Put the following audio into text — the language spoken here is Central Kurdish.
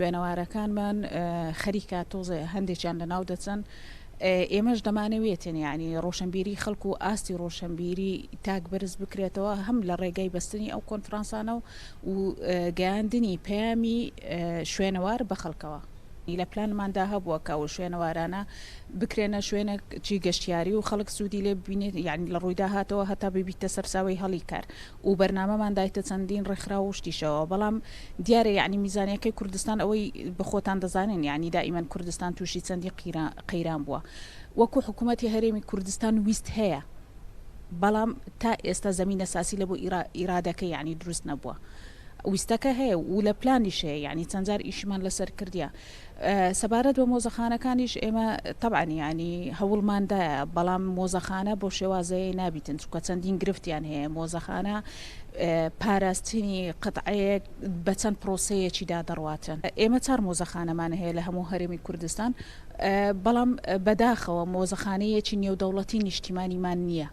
شوێنەوارەکانمان خەریکە تۆزە هەندێکیان لەناو دەچن ئێمەش دەمانەوێتن یعنی ڕۆشنبیری خەڵکو و ئاستی ڕۆشنبیری تاک بەرز بکرێتەوە هەم لە ڕێگەی بەستنی ئەو کۆنفرانسانە و گەیاندنی پەیامی شوێنەوار بە خەڵکەوە لە پلانماندا هەبووە کە ئەو شوێنەوارانە بکرێنە شوێنێکی گەشتیاری و خەڵک سوودی لێ ببینێت یعنی لە ڕوویدا هاتەوە هەتا ببیتە سەرساوی هەڵی کار و بەرنامەمان دایتە چەندین ڕێکخرا و شتیشەوە بەڵام دیارە یعنی میزانیەکەی کوردستان ئەوەی بەخۆتان دەزانن یعنی دائیمەن کوردستان تووشی چەندی قەیران بووە وەکو حکوومەتی هەرێمی کوردستان ویست هەیە بەڵام تا ئێستا زەمینە ساسی لە بۆ ئیرادەکە یعنی دروست نەبووە ویستەکە هەیە و لە پلانیش هەیە یعنی چەندجار ئیشمان لەسەر کردیە سەبارەت بە مۆزەخانەکانیش ئێمە طبعا ینی هەوڵماندایە بەڵام مۆزەخانە بۆ شێوازەیە نابیتن چکە چەندین گرفتیان هەیە مۆزەخانە پاراستنی قەتعەیەک بە چەند پرۆسەیەکیدا دەڕواتن ئێمە چار مۆزەخانەمان هەیە لە هەموو هەرێمی کوردستان بەڵام بەداخەوە مۆزەخانەیەکی نێودەوڵەتی نیشتیمانیمان نییە